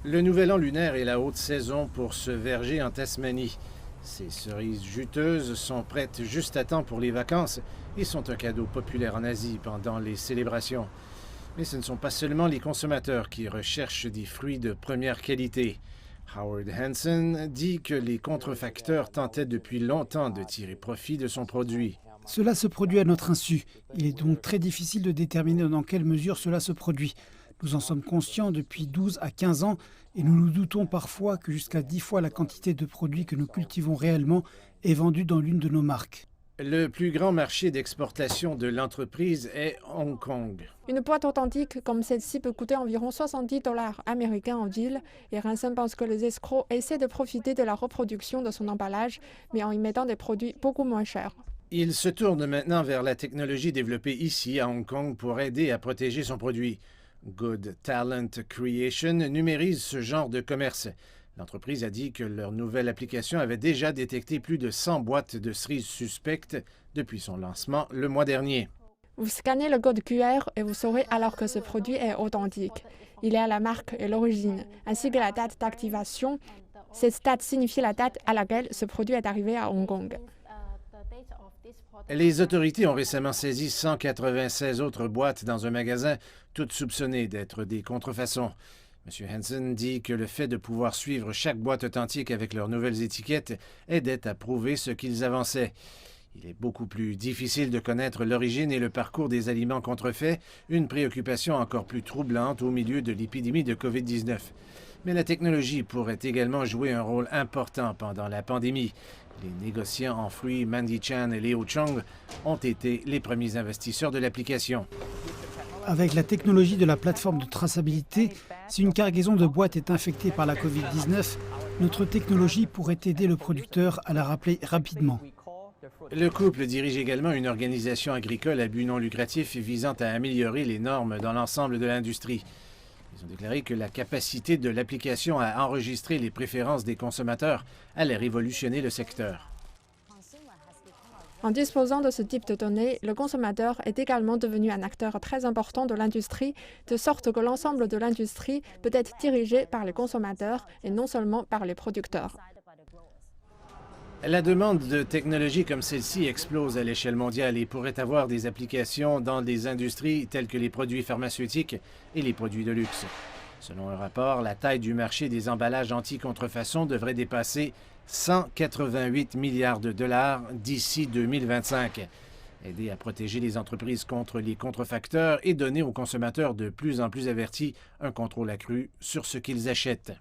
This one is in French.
Le nouvel an lunaire est la haute saison pour ce verger en Tasmanie. Ces cerises juteuses sont prêtes juste à temps pour les vacances et sont un cadeau populaire en Asie pendant les célébrations. Mais ce ne sont pas seulement les consommateurs qui recherchent des fruits de première qualité. Howard Hansen dit que les contrefacteurs tentaient depuis longtemps de tirer profit de son produit. Cela se produit à notre insu. Il est donc très difficile de déterminer dans quelle mesure cela se produit. Nous en sommes conscients depuis 12 à 15 ans et nous nous doutons parfois que jusqu'à 10 fois la quantité de produits que nous cultivons réellement est vendue dans l'une de nos marques. Le plus grand marché d'exportation de l'entreprise est Hong Kong. Une boîte authentique comme celle-ci peut coûter environ 70 dollars américains en ville et Hansen pense que les escrocs essaient de profiter de la reproduction de son emballage mais en y mettant des produits beaucoup moins chers. Il se tourne maintenant vers la technologie développée ici à Hong Kong pour aider à protéger son produit. Good Talent Creation numérise ce genre de commerce. L'entreprise a dit que leur nouvelle application avait déjà détecté plus de 100 boîtes de cerises suspectes depuis son lancement le mois dernier. Vous scannez le code QR et vous saurez alors que ce produit est authentique. Il est à la marque et l'origine, ainsi que la date d'activation. Cette date signifie la date à laquelle ce produit est arrivé à Hong Kong. Les autorités ont récemment saisi 196 autres boîtes dans un magasin, toutes soupçonnées d'être des contrefaçons. M. Hansen dit que le fait de pouvoir suivre chaque boîte authentique avec leurs nouvelles étiquettes aidait à prouver ce qu'ils avançaient. Il est beaucoup plus difficile de connaître l'origine et le parcours des aliments contrefaits, une préoccupation encore plus troublante au milieu de l'épidémie de COVID-19. Mais la technologie pourrait également jouer un rôle important pendant la pandémie. Les négociants en fruits Mandy Chan et Leo Chong ont été les premiers investisseurs de l'application. Avec la technologie de la plateforme de traçabilité, si une cargaison de boîtes est infectée par la Covid-19, notre technologie pourrait aider le producteur à la rappeler rapidement. Le couple dirige également une organisation agricole à but non lucratif visant à améliorer les normes dans l'ensemble de l'industrie. Ils ont déclaré que la capacité de l'application à enregistrer les préférences des consommateurs allait révolutionner le secteur. En disposant de ce type de données, le consommateur est également devenu un acteur très important de l'industrie, de sorte que l'ensemble de l'industrie peut être dirigé par les consommateurs et non seulement par les producteurs. La demande de technologies comme celle-ci explose à l'échelle mondiale et pourrait avoir des applications dans des industries telles que les produits pharmaceutiques et les produits de luxe. Selon un rapport, la taille du marché des emballages anti-contrefaçon devrait dépasser 188 milliards de dollars d'ici 2025. Aider à protéger les entreprises contre les contrefacteurs et donner aux consommateurs de plus en plus avertis un contrôle accru sur ce qu'ils achètent.